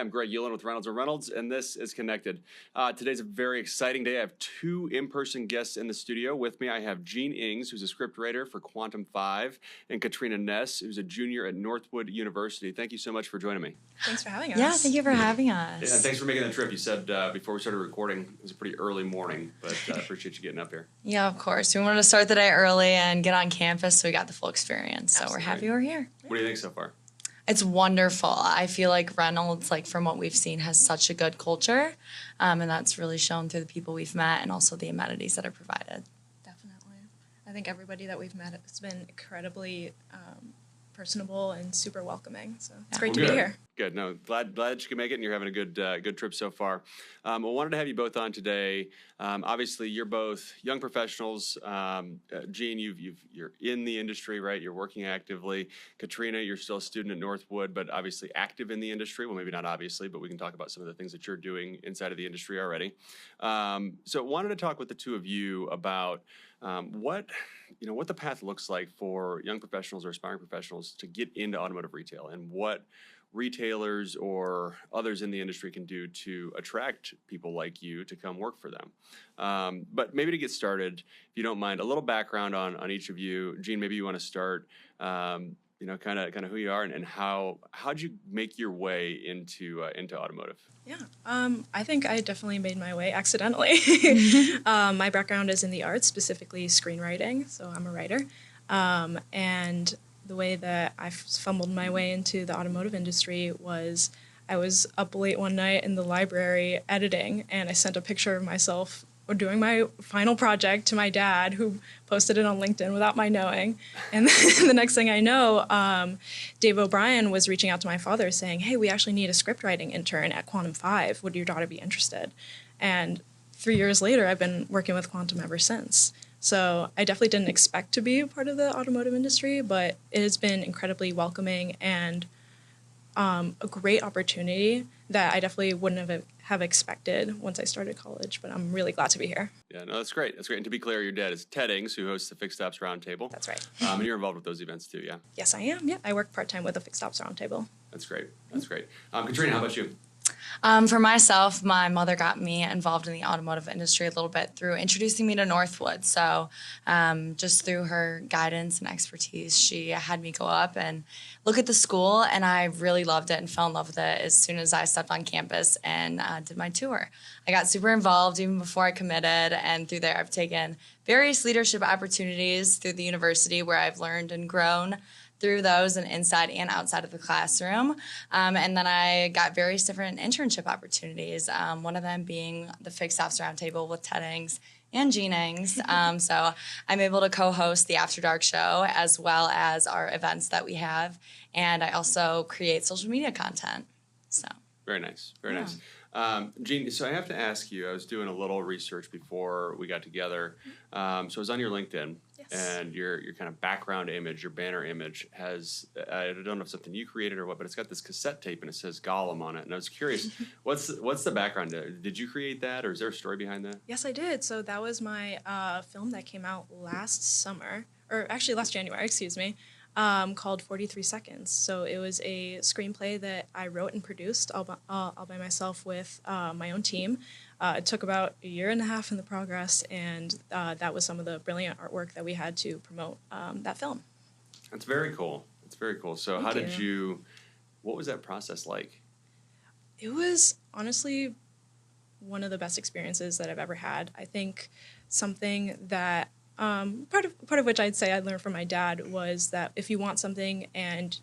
I'm Greg Yulin with Reynolds & Reynolds, and this is Connected. Today's a very exciting day. I have two in-person guests in the studio. With me, I have Jean Ings, who's a scriptwriter for Quantum5, and Katrina Ness, who's a junior at Northwood University. Thank you so much for joining me. Thanks for having us. Yeah, thank you for having us. Yeah, thanks for making the trip. You said before we started recording, it was a pretty early morning, but I appreciate you getting up here. Yeah, of course. We wanted to start the day early and get on campus so we got the full experience. So Absolutely. We're happy we're here. What do you think so far? It's wonderful. I feel like Reynolds, from what we've seen, has such a good culture, and that's really shown through the people we've met and also the amenities that are provided. Definitely. I think everybody that we've met has been incredibly personable and super welcoming. So it's great to be here. Good. No, glad you can make it, and you're having a good trip so far. I wanted to have you both on today. Obviously, you're both young professionals. Jean, you're in the industry, right? You're working actively. Katrina, you're still a student at Northwood, but obviously active in the industry. Well, maybe not obviously, but we can talk about some of the things that you're doing inside of the industry already. So I wanted to talk with the two of you about what the path looks like for young professionals or aspiring professionals to get into automotive retail, and what retailers or others in the industry can do to attract people like you to come work for them. But maybe to get started, if you don't mind, a little background on each of you. Jean, maybe you want to start, kind of who you are and how'd you make your way into automotive? Yeah, I think I definitely made my way accidentally. My background is in the arts, specifically screenwriting, so I'm a writer. And the way that I fumbled my way into the automotive industry was I was up late one night in the library editing, and I sent a picture of myself doing my final project to my dad, who posted it on LinkedIn without my knowing. And then the next thing I know, Dave O'Brien was reaching out to my father saying, "Hey, we actually need a scriptwriting intern at Quantum5. Would your daughter be interested?" And 3 years later, I've been working with Quantum ever since. So I definitely didn't expect to be a part of the automotive industry, but it has been incredibly welcoming and a great opportunity that I definitely wouldn't have expected once I started college, but I'm really glad to be here. Yeah, no, that's great. That's great. And to be clear, your dad is Ted Ings, who hosts the Fixed Ops Roundtable. That's right. And you're involved with those events too, yeah? Yes, I am. Yeah, I work part-time with the Fixed Ops Roundtable. That's great. That's great. Katrina, how about you? For myself, my mother got me involved in the automotive industry a little bit through introducing me to Northwood. So just through her guidance and expertise, she had me go up and look at the school, and I really loved it and fell in love with it as soon as I stepped on campus and did my tour. I got super involved even before I committed, and through there I've taken various leadership opportunities through the university where I've learned and grown through those and inside and outside of the classroom. And then I got various different internship opportunities, one of them being the Fixed Ops Roundtable with Ted Ings and Jean Ings. So I'm able to co-host the After Dark show as well as our events that we have. And I also create social media content. So very nice. Very nice. Jean, so I have to ask you, I was doing a little research before we got together. So I was on your LinkedIn. Yes. And your kind of background image, your banner image has, I don't know if it's something you created or what, but it's got this cassette tape and it says Gollum on it. And I was curious, what's the background? Did you create that, or is there a story behind that? Yes, I did. So that was my film that came out last January, called 43 Seconds. So it was a screenplay that I wrote and produced all by myself with my own team. It took about a year and a half in the progress, and that was some of the brilliant artwork that we had to promote that film. That's very cool. That's very cool. So what was that process like? It was honestly one of the best experiences that I've ever had. I think something that part of which I'd say I learned from my dad was that if you want something and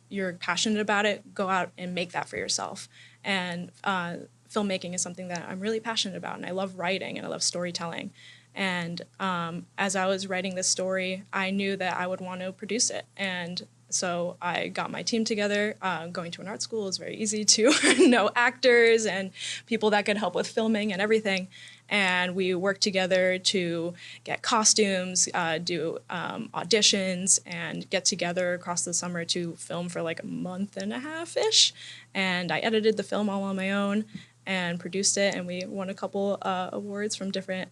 you're passionate about it, go out and make that for yourself. And filmmaking is something that I'm really passionate about, and I love writing and I love storytelling. And as I was writing this story, I knew that I would want to produce it. And so I got my team together. Going to an art school is very easy to know actors and people that could help with filming and everything. And we worked together to get costumes, do auditions, and get together across the summer to film for like a month and a half-ish. And I edited the film all on my own and produced it, and we won a couple awards from different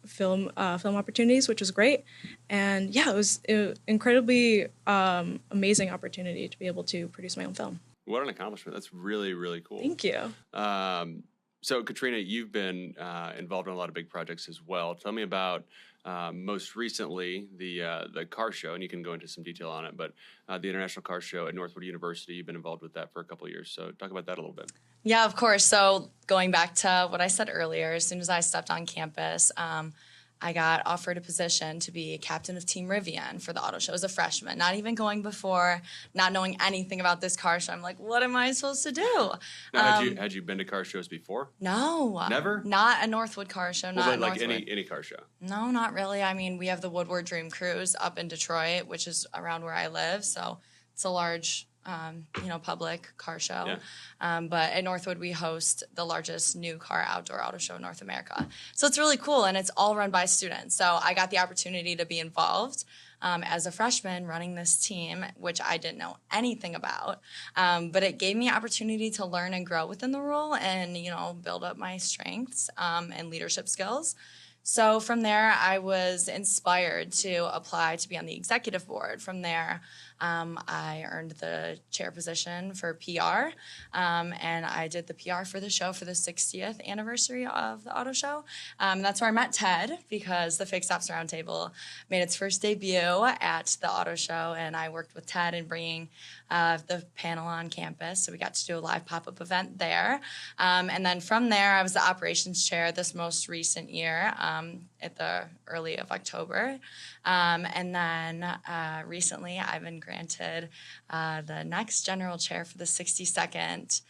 film opportunities, which was great. And yeah, it was an incredibly amazing opportunity to be able to produce my own film. What an accomplishment. That's really, really cool. Thank you. So, Katrina, you've been involved in a lot of big projects as well. Tell me about most recently the car show, and you can go into some detail on it, but the International Car Show at Northwood University, you've been involved with that for a couple of years. So talk about that a little bit. Yeah, of course. So going back to what I said earlier, as soon as I stepped on campus, I got offered a position to be captain of Team Rivian for the auto show as a freshman, not even going before, not knowing anything about this car show. I'm like, what am I supposed to do? Now, had you been to car shows before? No. Never? Not a Northwood car show, Well, not like Northwood. any car show? No, not really. I mean, we have the Woodward Dream Cruise up in Detroit, which is around where I live, so it's a large public car show. Yeah. But at Northwood, we host the largest new car outdoor auto show in North America. So it's really cool, and it's all run by students. So I got the opportunity to be involved as a freshman running this team, which I didn't know anything about. But it gave me opportunity to learn and grow within the role and, build up my strengths and leadership skills. So from there, I was inspired to apply to be on the executive board. From there, I earned the chair position for PR, and I did the PR for the show for the 60th anniversary of the auto show. That's where I met Ted, because the Fake Stops Roundtable made its first debut at the auto show, and I worked with Ted in bringing the panel on campus. So we got to do a live pop-up event there. And then from there, I was the operations chair this most recent year at the early of October. And then recently, I've been granted the next general chair for the 62nd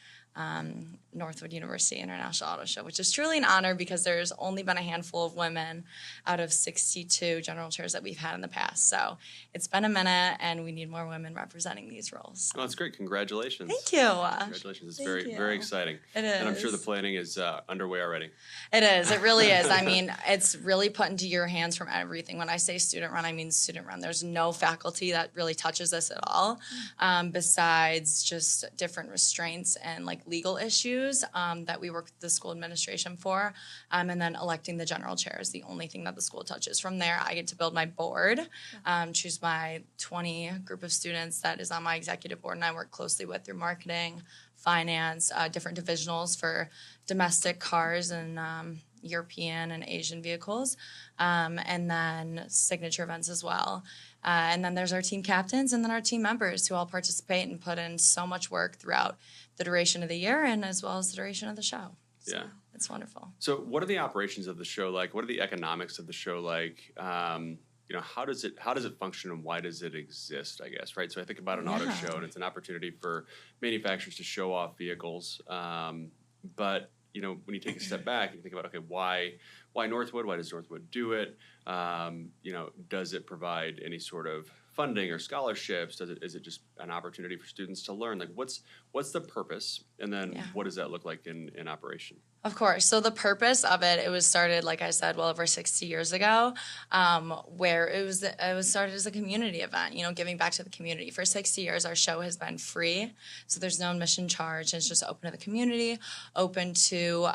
Northwood University International Auto Show, which is truly an honor because there's only been a handful of women out of 62 general chairs that we've had in the past. So it's been a minute, and we need more women representing these roles. Oh, that's great. Congratulations. Thank you. Congratulations. It's very exciting. It is. And I'm sure the planning is underway already. It is. It really is. I mean, it's really put into your hands from everything. When I say student run, I mean student run. There's no faculty that really touches this at all, besides just different restraints and legal issues that we work with the school administration for, and then electing the general chair is the only thing that the school touches. From there, I get to build my board, choose my 20 group of students that is on my executive board, and I work closely with through marketing, finance, different divisionals for domestic cars and European and Asian vehicles, and then signature events as well. And then there's our team captains and then our team members who all participate and put in so much work throughout the duration of the year and as well as the duration of the show. So Yeah. it's wonderful. So what are the operations of the show like? What are the economics of the show like? How does it function and why does it exist, I guess, right? So I think about an auto show, and it's an opportunity for manufacturers to show off vehicles. But when you take a step back, you think about, okay, why Northwood? Why does Northwood do it? Does it provide any sort of funding or scholarships? Is it just an opportunity for students to learn? What's the purpose? And then what does that look like in operation? Of course. So the purpose of it was started, like I said, well over 60 years ago, where it was started as a community event, giving back to the community. For 60 years, our show has been free, so there's no admission charge. It's just open to the community, open to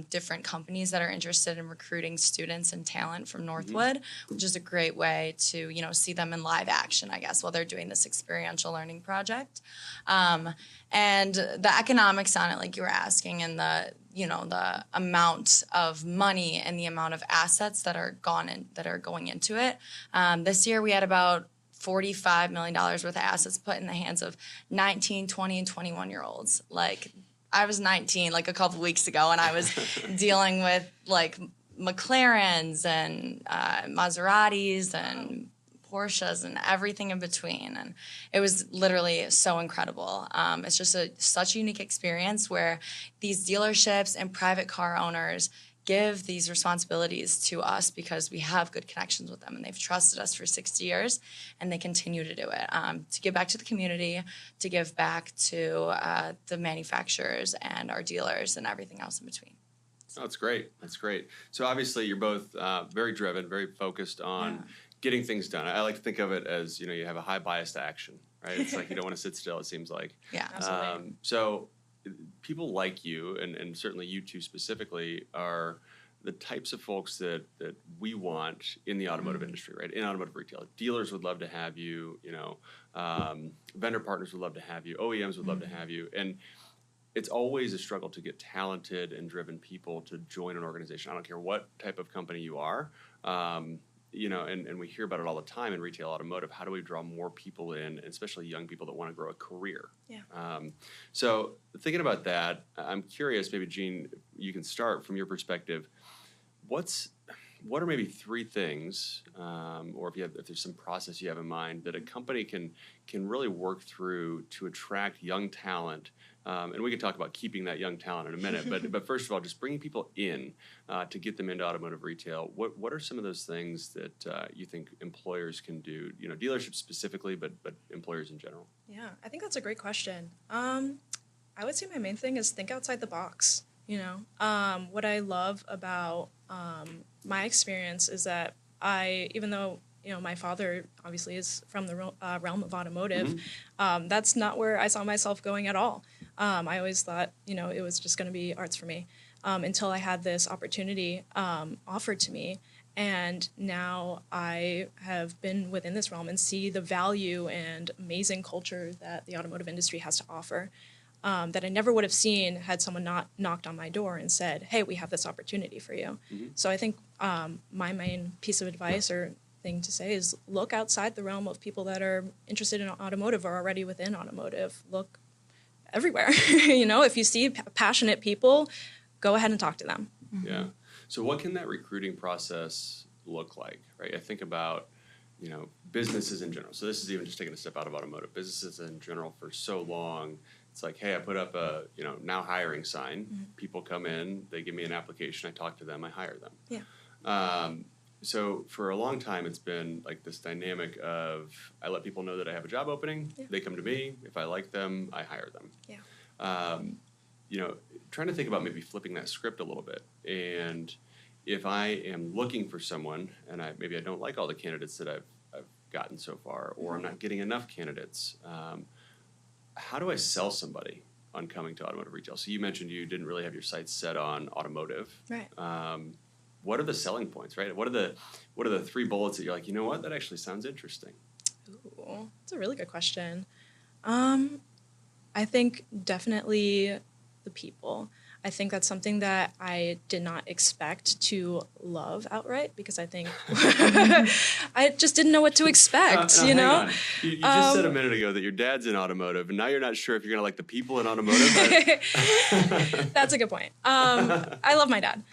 different companies that are interested in recruiting students and talent from Northwood, which is a great way to, see them in live action, I guess, while they're doing this experiential learning project. And the economics on it, like you were asking, and the amount of money and the amount of assets that are going into it. This year we had about $45 million worth of assets put in the hands of 19, 20, and 21-year-olds. I was 19 a couple weeks ago, and I was dealing with McLarens and Maseratis and Porsches and everything in between, and it was literally so incredible. It's just such a unique experience where these dealerships and private car owners give these responsibilities to us because we have good connections with them, and they've trusted us for 60 years, and they continue to do it, to give back to the community, to give back to the manufacturers and our dealers and everything else in between. Oh, that's great. That's great. So obviously you're both very driven, very focused on getting things done. I like to think of it as, you have a high bias to action, right? It's like you don't want to sit still, it seems like. Yeah, absolutely. So people like you, and certainly you two specifically, are the types of folks that we want in the automotive industry, right? In automotive retail, dealers would love to have you. Vendor partners would love to have you. OEMs would love to have you, and it's always a struggle to get talented and driven people to join an organization. I don't care what type of company you are. And we hear about it all the time in retail automotive. How do we draw more people in, especially young people that want to grow a career? Yeah. So thinking about that, I'm curious, maybe Jean, you can start from your perspective. What are maybe three things, or if there's some process you have in mind that a company can really work through to attract young talent? And we can talk about keeping that young talent in a minute. But first of all, just bringing people in to get them into automotive retail. What are some of those things that you think employers can do? Dealerships specifically, but employers in general. Yeah, I think that's a great question. I would say my main thing is think outside the box. What I love about my experience is that even though my father obviously is from the realm of automotive, that's not where I saw myself going at all. I always thought it was just going to be arts for me until I had this opportunity offered to me. And now I have been within this realm and see the value and amazing culture that the automotive industry has to offer. That I never would have seen had someone not knocked on my door and said, hey, we have this opportunity for you. So I think my main piece of advice or thing to say is look outside the realm of people that are interested in automotive or already within automotive. Look everywhere. If you see passionate people, go ahead and talk to them. Yeah. So what can that recruiting process look like, right? I think about businesses in general. So this is even just taking a step out of automotive. Businesses in general for so long, it's like, hey, I put up a, now hiring sign. People come in, they give me an application, I talk to them, I hire them. Yeah. So for a long time, it's been like this dynamic of I let people know that I have a job opening. Yeah. They come to me. If I like them, I hire them. Yeah. Trying to think about maybe flipping that script a little bit. And if I am looking for someone and maybe I don't like all the candidates that I've gotten so far, or I'm not getting enough candidates, how do I sell somebody on coming to automotive retail? So you mentioned you didn't really have your sights set on automotive. Right. What are the selling points, right? What are the three bullets that you're like, that actually sounds interesting? Ooh, that's a really good question. I think definitely the people. I think that's something that I did not expect to love outright because I think I just didn't know what to expect, Hang on. You just said a minute ago that your dad's in automotive, and now you're not sure if you're going to like the people in automotive. That's a good point. I love my dad.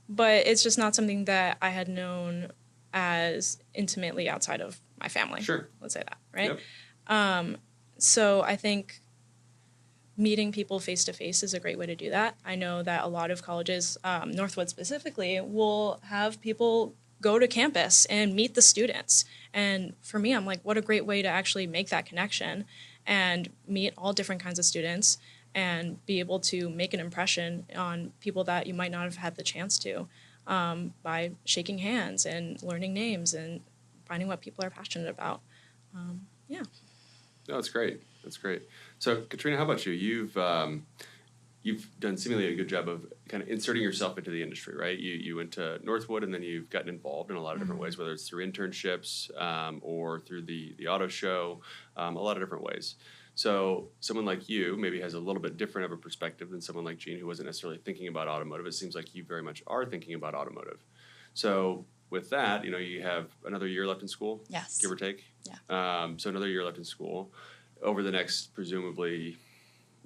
But it's just not something that I had known as intimately outside of my family. Sure. Let's say that, right? Yep. So I think meeting people face-to-face is a great way to do that. I know that a lot of colleges, Northwood specifically, will have people go to campus and meet the students. And for me, I'm like, what a great way to actually make that connection and meet all different kinds of students and be able to make an impression on people that you might not have had the chance to by shaking hands and learning names and finding what people are passionate about. Yeah. No, that's great. That's great. So, Katrina, how about you? You've done seemingly a good job of kind of inserting yourself into the industry, right? You went to Northwood, and then you've gotten involved in a lot of different ways, whether it's through internships or through the auto show, a lot of different ways. So, someone like you maybe has a little bit different of a perspective than someone like Jean, who wasn't necessarily thinking about automotive. It seems like you very much are thinking about automotive. So, with that, you have another year left in school, Yes. give or take. Yeah. So another year left in school. Over the next, presumably,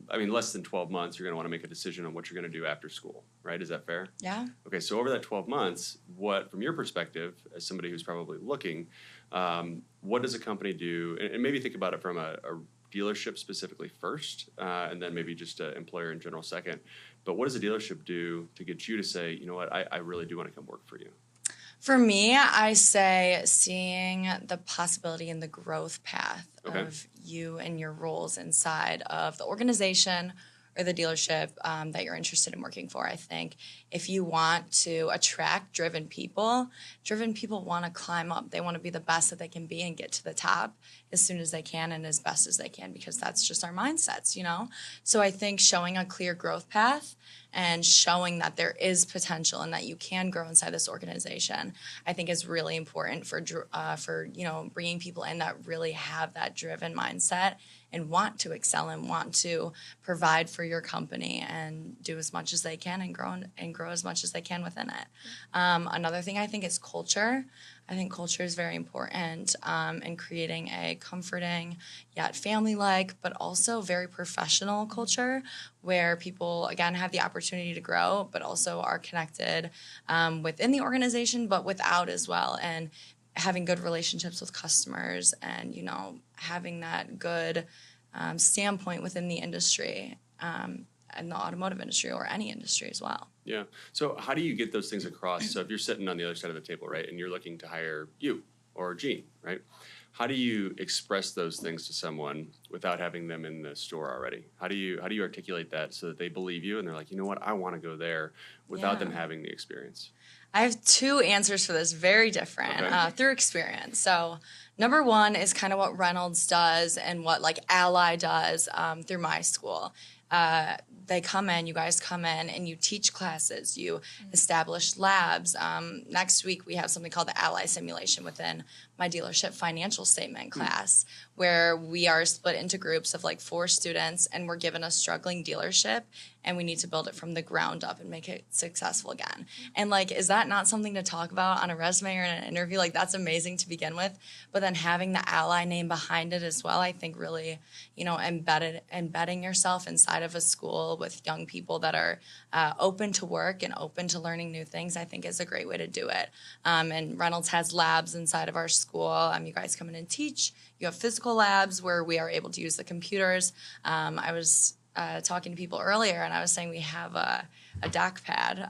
less than 12 months, you're going to want to make a decision on what you're going to do after school, right? Is that fair? Yeah. Okay, so over that 12 months, from your perspective, as somebody who's probably looking, what does a company do? And maybe think about it from a dealership specifically first, and then maybe just an employer in general second. But what does a dealership do to get you to say, you know what, I really do want to come work for you? For me, I say seeing the possibility in the growth path of you and your roles inside of the organization or the dealership that you're interested in working for. I think if you want to attract driven people want to climb up. They want to be the best that they can be and get to the top as soon as they can and as best as they can, because that's just our mindsets, you know? So I think showing a clear growth path and showing that there is potential and that you can grow inside this organization, I think is really important for you know, bringing people in that really have that driven mindset and want to excel and want to provide for your company and do as much as they can and grow as much as they can within it. Another thing I think is culture. I think culture is very important in creating a comforting yet family-like, but also very professional culture where people, again, have the opportunity to grow, but also are connected within the organization, but without as well. And having good relationships with customers and, you know, having that good standpoint within the industry and the automotive industry or any industry as well. Yeah. So how do you get those things across? So if you're sitting on the other side of the table, right, and you're looking to hire you or Jean, right, how do you express those things to someone without having them in the store already? How do you articulate that so that they believe you and they're like, you know what, I want to go there without them having the experience? I have two answers for this, very different, through experience. So number one is kind of what Reynolds does and what like Ally does through my school. They come in, you guys come in, and you teach classes. You establish labs. Next week, we have something called the Ally Simulation within my dealership financial statement class, where we are split into groups of like 4 students, and we're given a struggling dealership, and we need to build it from the ground up and make it successful again. And like, is that not something to talk about on a resume or in an interview? Like, that's amazing to begin with. But then having the Ally name behind it as well, I think really, you know, embedding yourself inside of a school with young people that are open to work and open to learning new things, I think is a great way to do it. And Reynolds has labs inside of our school. You guys come in and teach. You have physical labs where we are able to use the computers. I was talking to people earlier, and I was saying we have a doc pad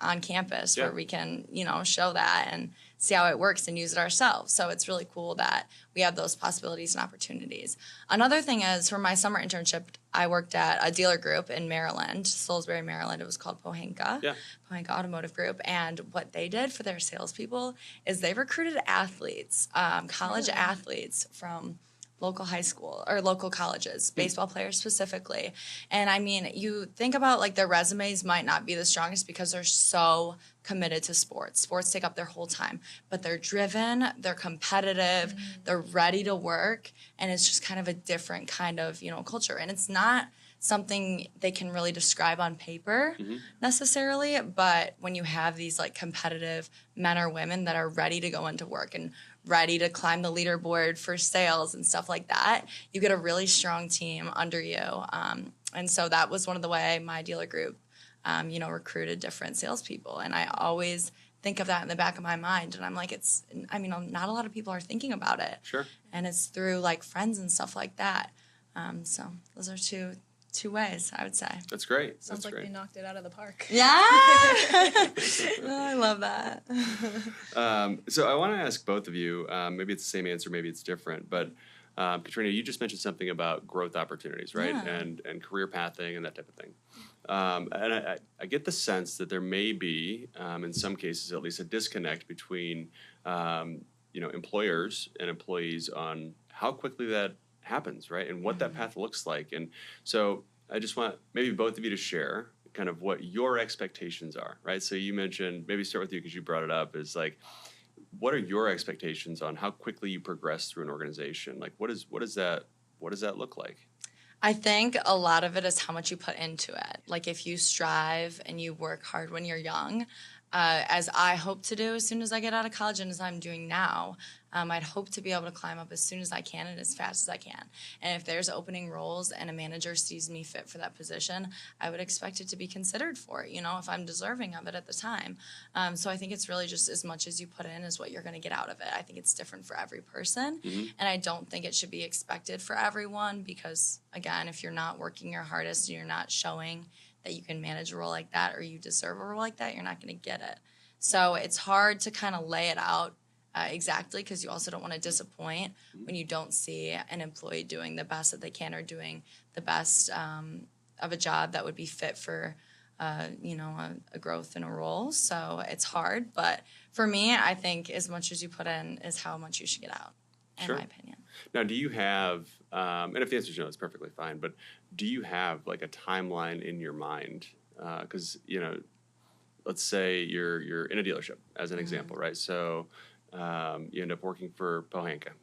on campus where we can, you know, show that and see how it works and use it ourselves. So it's really cool that we have those possibilities and opportunities. Another thing is, for my summer internship, I worked at a dealer group in Maryland, Salisbury, Maryland. It was called Pohanka Automotive Group. And what they did for their salespeople is they recruited athletes, college athletes from local high school or local colleges, baseball players specifically. And I mean, you think about like their resumes might not be the strongest because they're so committed to sports. Sports take up their whole time, but they're driven, they're competitive, they're ready to work, and it's just kind of a different kind of, you know, culture. And it's not something they can really describe on paper necessarily, but when you have these like competitive men or women that are ready to go into work and ready to climb the leaderboard for sales and stuff like that, you get a really strong team under you. And so that was one of the way my dealer group, you know, recruited different salespeople. And I always think of that in the back of my mind. And I'm like, not a lot of people are thinking about it. Sure. And it's through like friends and stuff like that. So those are two ways, I would say. That's great. Sounds like they knocked it out of the park. Yeah. I love that. So I want to ask both of you, maybe it's the same answer, maybe it's different, but Katrina, you just mentioned something about growth opportunities, right? Yeah. And career pathing and that type of thing. And I get the sense that there may be, in some cases at least, a disconnect between, you know, employers and employees on how quickly that happens, right? And what that path looks like. And so I just want maybe both of you to share kind of what your expectations are, right? So you mentioned, maybe start with you because you brought it up, is like, what are your expectations on how quickly you progress through an organization? Like, what does that look like? I think a lot of it is how much you put into it. Like if you strive and you work hard when you're young, as I hope to do as soon as I get out of college and as I'm doing now, I'd hope to be able to climb up as soon as I can and as fast as I can. And if there's opening roles and a manager sees me fit for that position, I would expect it to be considered for it, you know, if I'm deserving of it at the time. So I think it's really just as much as you put in is what you're going to get out of it. I think it's different for every person. And I don't think it should be expected for everyone because, again, if you're not working your hardest and you're not showing that you can manage a role like that or you deserve a role like that, you're not going to get it. So it's hard to kind of lay it out exactly because you also don't want to disappoint when you don't see an employee doing the best that they can or doing the best of a job that would be fit for, a growth in a role. So it's hard. But for me, I think as much as you put in is how much you should get out, in Sure. my opinion. Now, do you have, and if the answer is no, it's perfectly fine, but do you have like a timeline in your mind? Because, let's say you're in a dealership, as an example, right? So you end up working for Pohanka,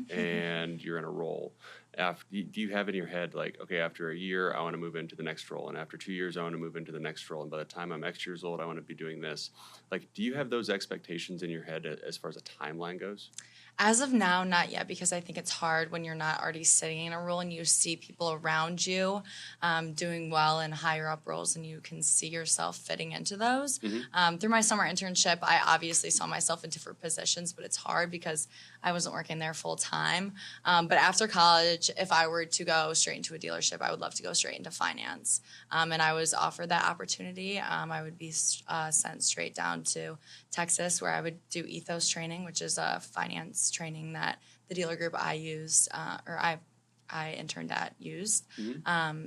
and you're in a role. Do you have in your head, like, okay, after a year, I want to move into the next role, and after 2 years, I want to move into the next role, and by the time I'm X years old, I want to be doing this? Like, do you have those expectations in your head as far as a timeline goes? As of now, not yet, because I think it's hard when you're not already sitting in a role and you see people around you doing well in higher up roles, and you can see yourself fitting into those. Through my summer internship, I obviously saw myself in different positions, but it's hard because I wasn't working there full time. But after college, if I were to go straight into a dealership, I would love to go straight into finance. And I was offered that opportunity. I would be sent straight down to Texas, where I would do ethos training, which is a finance training that the dealer group I used, I interned at, used.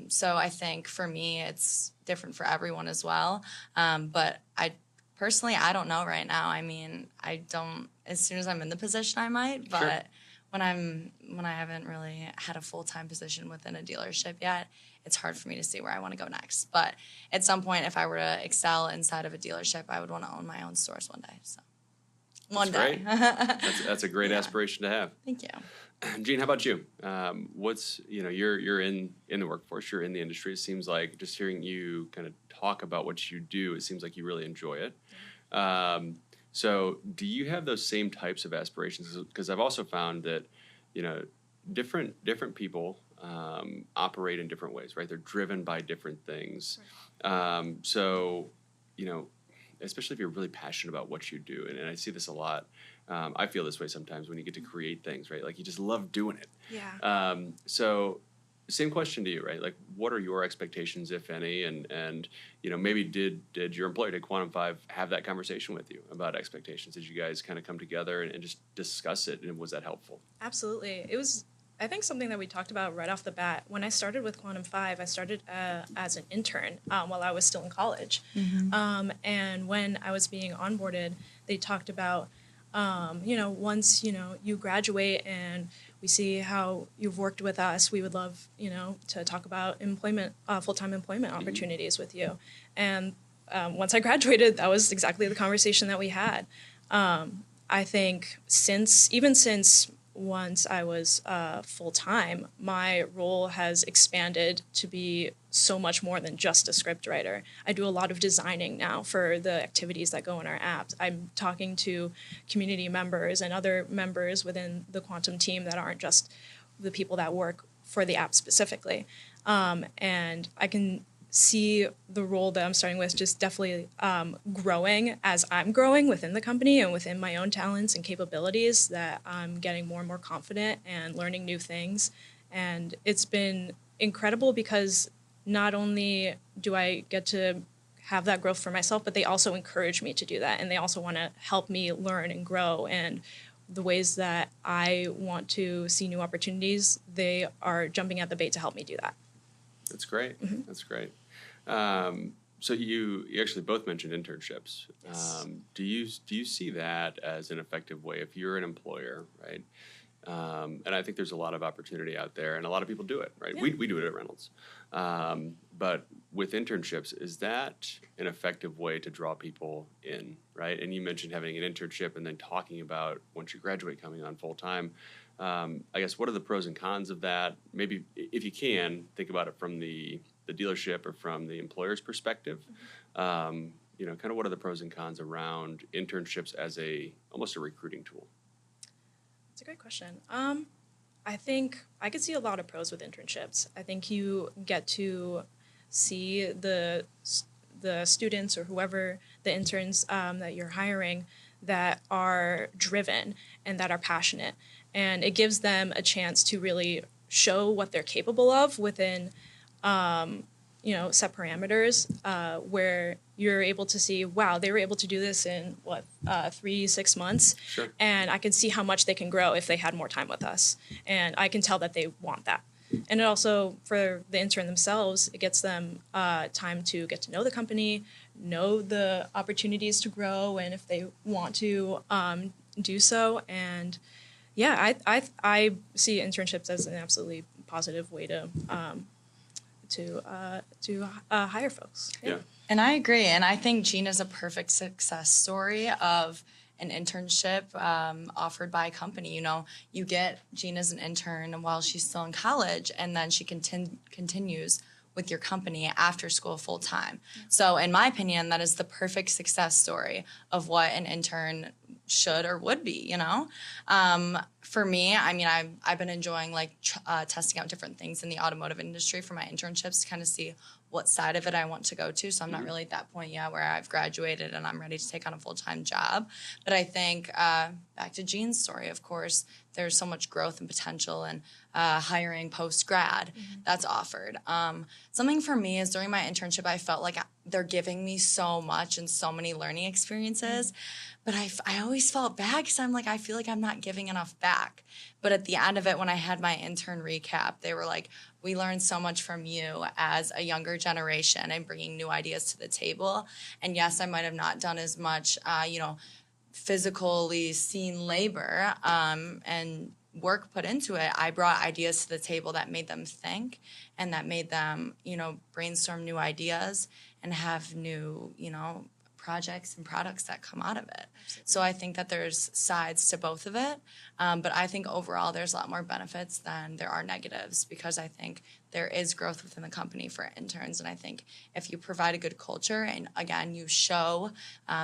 So I think for me, it's different for everyone as well. But I don't know right now. I mean, I don't, as soon as I'm in the position, I might, but Sure. when I haven't really had a full-time position within a dealership yet, it's hard for me to see where I want to go next. But at some point, if I were to excel inside of a dealership, I would want to own my own stores one day. So one day. That's a great aspiration to have. Thank you. Jean, how about you? You're in the workforce, you're in the industry. It seems like, just hearing you kind of talk about what you do, it seems like you really enjoy it. So do you have those same types of aspirations? Because I've also found that, different people operate in different ways, right? They're driven by different things. Right. So, especially if you're really passionate about what you do, and I see this a lot. I feel this way sometimes when you get to create things, right? Like, you just love doing it. Yeah. So same question to you, right? Like, what are your expectations, if any? And maybe did your employer, did Quantum5 have that conversation with you about expectations? Did you guys kind of come together and just discuss it? And was that helpful? Absolutely. It was, I think, something that we talked about right off the bat. When I started with Quantum5, I started as an intern while I was still in college. And when I was being onboarded, they talked about, once, you graduate and we see how you've worked with us, we would love, to talk about employment, full-time employment opportunities with you. And once I graduated, that was exactly the conversation that we had. I think since once I was full-time, my role has expanded to be so much more than just a scriptwriter. I do a lot of designing now for the activities that go in our apps. I'm talking to community members and other members within the Quantum team that aren't just the people that work for the app specifically. And I can see the role that I'm starting with just definitely growing as I'm growing within the company and within my own talents and capabilities, that I'm getting more and more confident and learning new things. And it's been incredible because not only do I get to have that growth for myself, but they also encourage me to do that. And they also want to help me learn and grow. And the ways that I want to see new opportunities, they are jumping at the bait to help me do that. That's great. That's great. So you actually both mentioned internships. Yes. Do you see that as an effective way if you're an employer, right? And I think there's a lot of opportunity out there, and a lot of people do it, right? Yeah. We do it at Reynolds. But with internships, is that an effective way to draw people in, right? And you mentioned having an internship and then talking about, once you graduate, coming on full time. I guess, what are the pros and cons of that? Maybe, if you can, think about it from the dealership or from the employer's perspective. Kind of what are the pros and cons around internships as almost a recruiting tool? That's a great question. I think I could see a lot of pros with internships. I think you get to see the students or whoever the interns that you're hiring that are driven and that are passionate. And it gives them a chance to really show what they're capable of within, set parameters where you're able to see, wow, they were able to do this in 3-6 months. Sure. And I can see how much they can grow if they had more time with us. And I can tell that they want that. And it also, for the intern themselves, it gets them time to get to know the company, know the opportunities to grow, and if they want to do so. And yeah, I see internships as an absolutely positive way to hire folks. Yeah. And I agree. And I think Jean is a perfect success story of an internship offered by a company. You know, you get Jean as an intern while she's still in college, and then she continues with your company after school full time. So in my opinion, that is the perfect success story of what an intern should or would be, you know? For me, I mean, I've been enjoying like testing out different things in the automotive industry for my internships to kind of see what side of it I want to go to. So I'm not really at that point yet where I've graduated and I'm ready to take on a full-time job. But I think back to Jean's story, of course, there's so much growth and potential in hiring post-grad that's offered. Something for me is during my internship, I felt like they're giving me so much and so many learning experiences. But I always felt bad because I'm like, I feel like I'm not giving enough back. But at the end of it, when I had my intern recap, they were like, we learned so much from you as a younger generation and bringing new ideas to the table. And yes, I might have not done as much, physically seen labor and work put into it. I brought ideas to the table that made them think and that made them, brainstorm new ideas and have new, projects and products that come out of it. Absolutely. So I think that there's sides to both of it. But I think overall there's a lot more benefits than there are negatives because I think there is growth within the company for interns. And I think if you provide a good culture and, again, you show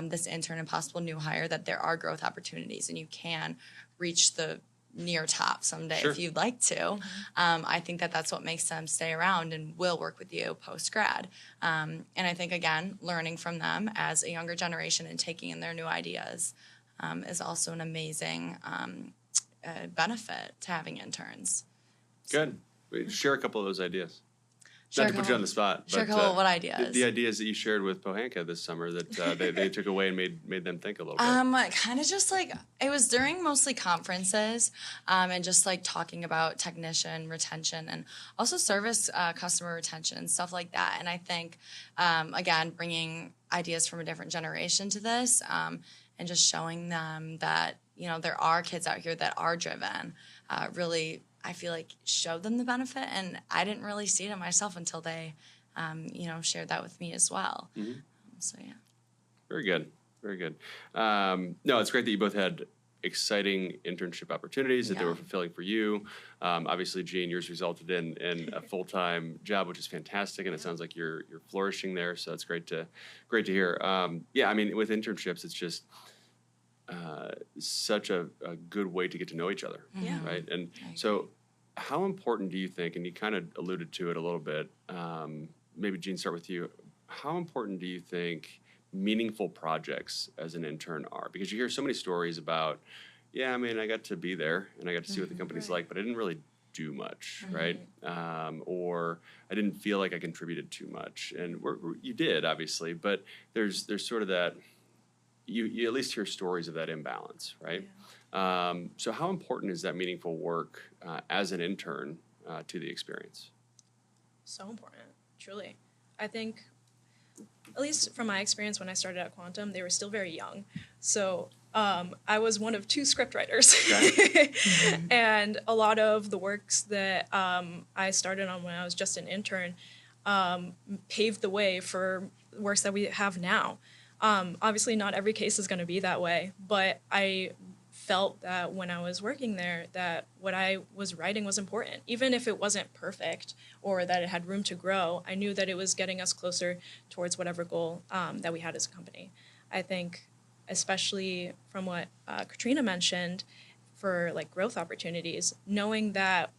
this intern and possible new hire that there are growth opportunities and you can reach the near top someday if you'd like to. I think that that's what makes them stay around and will work with you post-grad. And I think, again, learning from them as a younger generation and taking in their new ideas is also an amazing benefit to having interns. Good. Share a couple of those ideas. Not to put you on the spot. Sure, but, what ideas? The ideas that you shared with Pohanka this summer that they took away and made them think a little bit. Kind of just like, it was during mostly conferences and just like talking about technician retention and also service customer retention and stuff like that. And I think, again, bringing ideas from a different generation to this and just showing them that, there are kids out here that are driven really, I feel like, showed them the benefit, and I didn't really see it in myself until they, shared that with me as well. So, yeah. Very good. Very good. No, it's great that you both had exciting internship opportunities, that they were fulfilling for you. Obviously, Jean, yours resulted in a full-time job, which is fantastic, and it sounds like you're flourishing there, so that's great to hear. Yeah, I mean, with internships, it's just such a good way to get to know each other, right? And so how important do you think, and you kind of alluded to it a little bit, maybe Jean, start with you, how important do you think meaningful projects as an intern are? Because you hear so many stories about, I got to be there and I got to see what the company's like, but I didn't really do much, right? Or I didn't feel like I contributed too much. And you did, obviously, but there's sort of that, you at least hear stories of that imbalance, right? Yeah. So how important is that meaningful work as an intern to the experience? So important, truly. I think, at least from my experience when I started at Quantum, they were still very young. So I was one of two scriptwriters. Okay. And a lot of the works that I started on when I was just an intern paved the way for works that we have now. Obviously, not every case is going to be that way, but I felt that when I was working there, that what I was writing was important. Even if it wasn't perfect or that it had room to grow, I knew that it was getting us closer towards whatever goal that we had as a company. I think, especially from what Katrina mentioned, for like growth opportunities, knowing that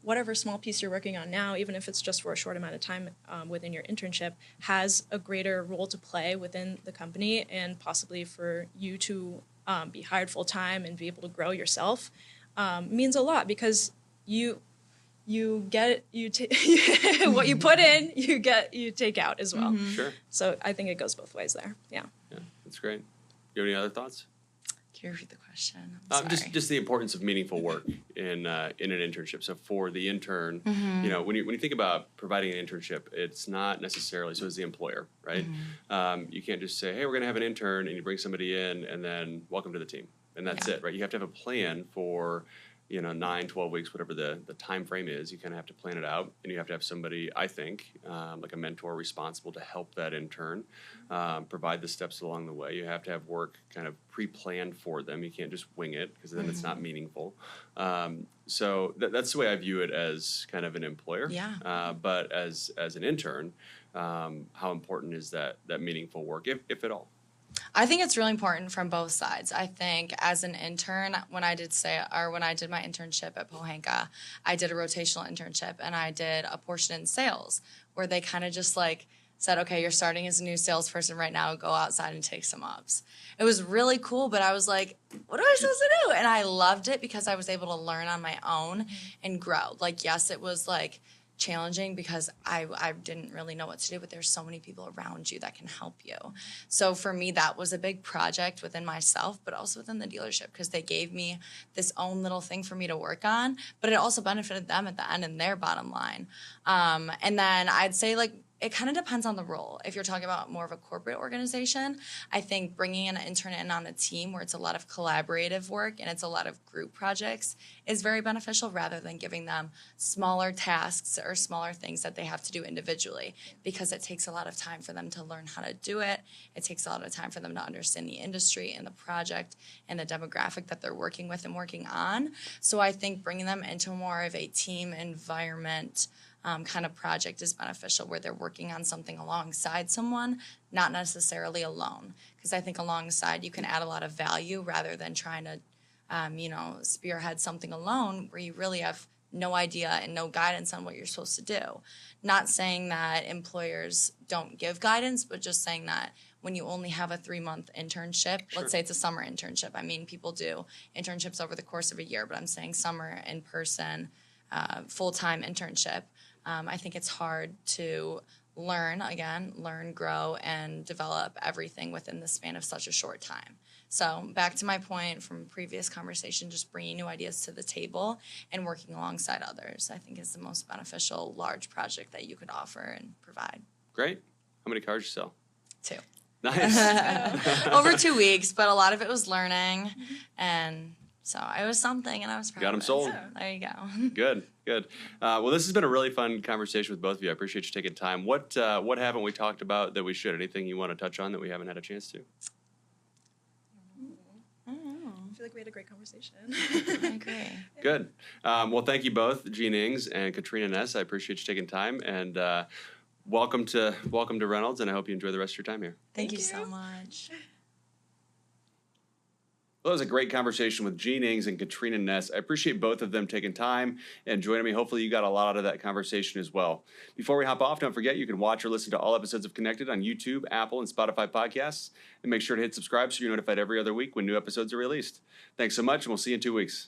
whatever small piece you're working on now, even if it's just for a short amount of time within your internship, has a greater role to play within the company and possibly for you to be hired full-time and be able to grow yourself means a lot because you get what you put in, you take out as well. Sure. So I think it goes both ways there. Yeah. Yeah, that's great. You have any other thoughts? Can you repeat the question? I'm sorry. Just the importance of meaningful work in an internship. So for the intern, you know, when you think about providing an internship, it's not necessarily so as the employer, right? You can't just say, hey, we're going to have an intern, and you bring somebody in, and then welcome to the team, and that's it, right? You have to have a plan for 9, 12 weeks, whatever the time frame is. You kind of have to plan it out, and you have to have somebody, I think, like a mentor responsible to help that intern, provide the steps along the way. You have to have work kind of pre-planned for them. You can't just wing it, because then it's not meaningful. So that's the way I view it as kind of an employer. Yeah. But as an intern, how important is that meaningful work, if at all? I think it's really important from both sides. I think as an intern, when I did my internship at Pohanka, I did a rotational internship, and I did a portion in sales where they kind of just like said, okay, you're starting as a new salesperson right now, go outside and take some ups. It was really cool, but I was like, what am I supposed to do? And I loved it because I was able to learn on my own and grow. Like, yes, it was like challenging because I didn't really know what to do, but there's so many people around you that can help you. So for me, that was a big project within myself, but also within the dealership, because they gave me this own little thing for me to work on, but it also benefited them at the end in their bottom line. And then I'd say, like, it kind of depends on the role. If you're talking about more of a corporate organization, I think bringing an intern in on a team where it's a lot of collaborative work and it's a lot of group projects is very beneficial, rather than giving them smaller tasks or smaller things that they have to do individually, because it takes a lot of time for them to learn how to do it. It takes a lot of time for them to understand the industry and the project and the demographic that they're working with and working on. So I think bringing them into more of a team environment kind of project is beneficial, where they're working on something alongside someone, not necessarily alone. Because I think alongside you can add a lot of value, rather than trying to, spearhead something alone where you really have no idea and no guidance on what you're supposed to do. Not saying that employers don't give guidance, but just saying that when you only have a 3-month internship, let's say it's a summer internship. I mean, people do internships over the course of a year, but I'm saying summer in person, full-time internship. I think it's hard to learn, grow, and develop everything within the span of such a short time. So back to my point from previous conversation, just bringing new ideas to the table and working alongside others, I think is the most beneficial large project that you could offer and provide. Great. How many cars you sell? 2. Nice. Over 2 weeks, but a lot of it was learning, and so it was something, and I was proud Got them sold. So, there you go. Good. Well, this has been a really fun conversation with both of you. I appreciate you taking time. What haven't we talked about that we should? Anything you want to touch on that we haven't had a chance to? I feel like we had a great conversation. I agree. Good. Well, thank you both, Jean Ings and Katrina Ness. I appreciate you taking time, and welcome to Reynolds, and I hope you enjoy the rest of your time here. Thank you so much. Well, that was a great conversation with Jean Ings and Katrina Ness. I appreciate both of them taking time and joining me. Hopefully you got a lot out of that conversation as well. Before we hop off, don't forget you can watch or listen to all episodes of Connected on YouTube, Apple, and Spotify podcasts. And make sure to hit subscribe so you're notified every other week when new episodes are released. Thanks so much, and we'll see you in 2 weeks.